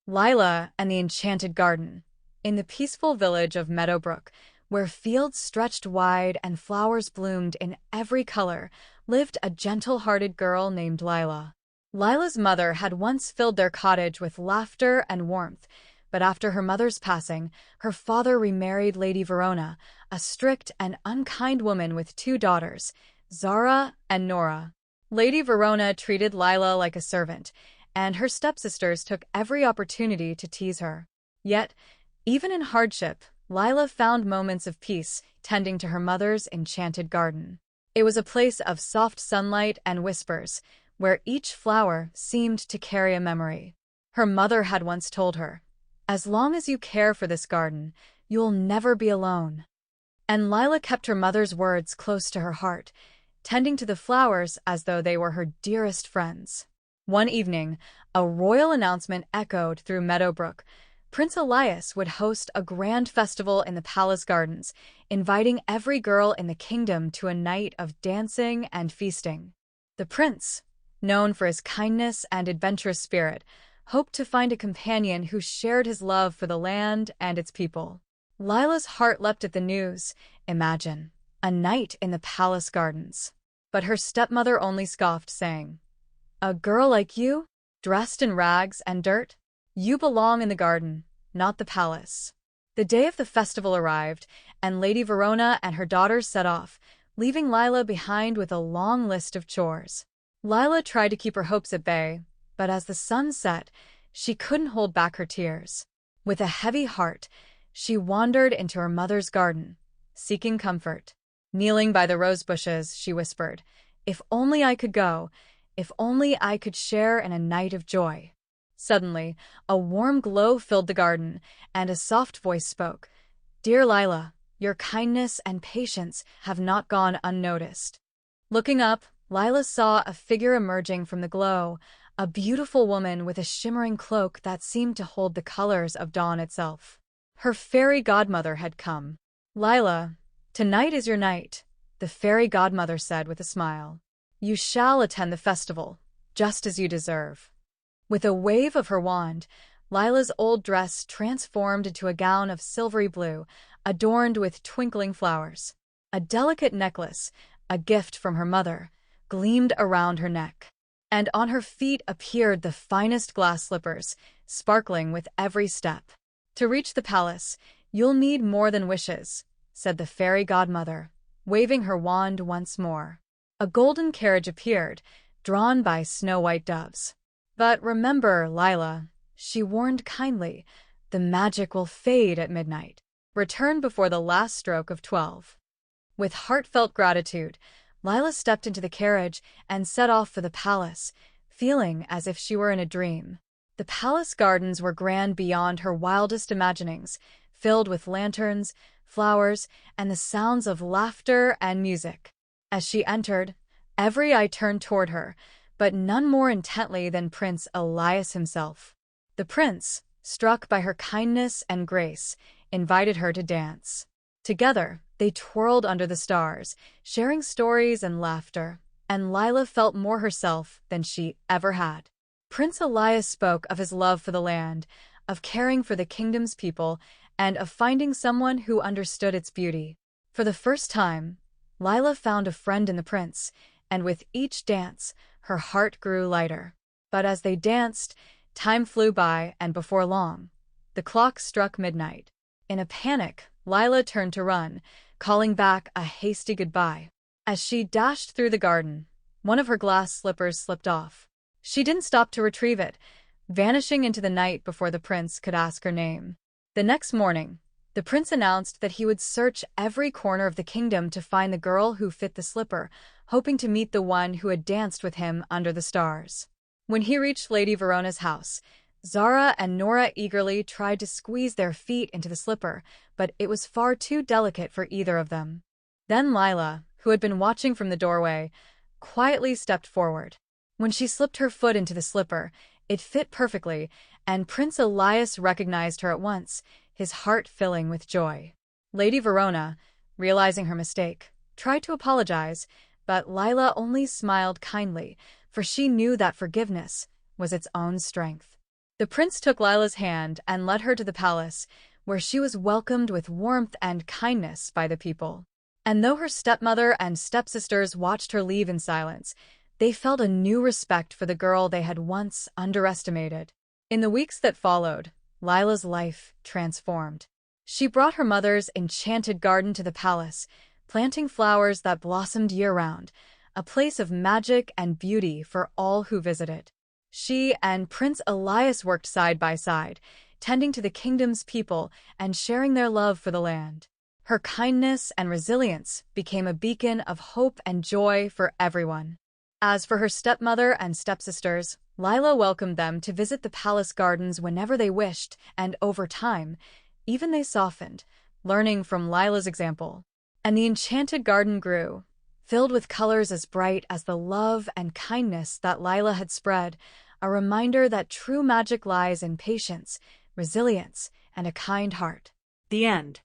Lila and the Enchanted Garden. In the peaceful village of Meadowbrook, where fields stretched wide and flowers bloomed in every color, lived a gentle-hearted girl named Lila. Lila's mother had once filled their cottage with laughter and warmth, but after her mother's passing, her father remarried Lady Verona, a strict and unkind woman with two daughters, Zara and Nora. Lady Verona treated Lila like a servant, and her stepsisters took every opportunity to tease her. Yet, even in hardship, Lila found moments of peace tending to her mother's enchanted garden. It was a place of soft sunlight and whispers, where each flower seemed to carry a memory. Her mother had once told her, "As long as you care for this garden, you'll never be alone." And Lila kept her mother's words close to her heart, tending to the flowers as though they were her dearest friends. One evening, a royal announcement echoed through Meadowbrook. Prince Elias would host a grand festival in the palace gardens, inviting every girl in the kingdom to a night of dancing and feasting. The prince, known for his kindness and adventurous spirit, hoped to find a companion who shared his love for the land and its people. Lila's heart leapt at the news. Imagine, a night in the palace gardens. But her stepmother only scoffed, saying, "A girl like you, dressed in rags and dirt? You belong in the garden, not the palace." The day of the festival arrived, and Lady Verona and her daughters set off, leaving Lila behind with a long list of chores. Lila tried to keep her hopes at bay, but as the sun set, she couldn't hold back her tears. With a heavy heart, she wandered into her mother's garden, seeking comfort. Kneeling by the rose bushes, she whispered, "If only I could go, if only I could share in a night of joy." Suddenly, a warm glow filled the garden, and a soft voice spoke, "Dear Lila, your kindness and patience have not gone unnoticed." Looking up, Lila saw a figure emerging from the glow, a beautiful woman with a shimmering cloak that seemed to hold the colors of dawn itself. Her fairy godmother had come. "Lila, tonight is your night," the fairy godmother said with a smile. "You shall attend the festival, just as you deserve." With a wave of her wand, Lila's old dress transformed into a gown of silvery blue, adorned with twinkling flowers. A delicate necklace, a gift from her mother, gleamed around her neck. And on her feet appeared the finest glass slippers, sparkling with every step. "To reach the palace, you'll need more than wishes," said the fairy godmother, waving her wand once more. A golden carriage appeared, drawn by snow-white doves. "But remember, Lila," she warned kindly, "the magic will fade at midnight. Return before the last stroke of 12. With heartfelt gratitude, Lila stepped into the carriage and set off for the palace, feeling as if she were in a dream. The palace gardens were grand beyond her wildest imaginings, filled with lanterns, flowers, and the sounds of laughter and music. As she entered, every eye turned toward her, but none more intently than Prince Elias himself. The prince, struck by her kindness and grace, invited her to dance. Together, they twirled under the stars, sharing stories and laughter, and Lila felt more herself than she ever had. Prince Elias spoke of his love for the land, of caring for the kingdom's people, and of finding someone who understood its beauty. For the first time, Lila found a friend in the prince, and with each dance, her heart grew lighter. But as they danced, time flew by, and before long, the clock struck midnight. In a panic, Lila turned to run, calling back a hasty goodbye. As she dashed through the garden, one of her glass slippers slipped off. She didn't stop to retrieve it, vanishing into the night before the prince could ask her name. The next morning, the prince announced that he would search every corner of the kingdom to find the girl who fit the slipper, hoping to meet the one who had danced with him under the stars. When he reached Lady Verona's house, Zara and Nora eagerly tried to squeeze their feet into the slipper, but it was far too delicate for either of them. Then Lila, who had been watching from the doorway, quietly stepped forward. When she slipped her foot into the slipper, it fit perfectly, and Prince Elias recognized her at once, his heart filling with joy. Lady Verona, realizing her mistake, tried to apologize, but Lila only smiled kindly, for she knew that forgiveness was its own strength. The prince took Lila's hand and led her to the palace, where she was welcomed with warmth and kindness by the people. And though her stepmother and stepsisters watched her leave in silence, they felt a new respect for the girl they had once underestimated. In the weeks that followed, Lila's life transformed. She brought her mother's enchanted garden to the palace, planting flowers that blossomed year-round, a place of magic and beauty for all who visited. She and Prince Elias worked side by side, tending to the kingdom's people and sharing their love for the land. Her kindness and resilience became a beacon of hope and joy for everyone. As for her stepmother and stepsisters, Lila welcomed them to visit the palace gardens whenever they wished, and over time, even they softened, learning from Lila's example. And the enchanted garden grew, filled with colors as bright as the love and kindness that Lila had spread, a reminder that true magic lies in patience, resilience, and a kind heart. The end.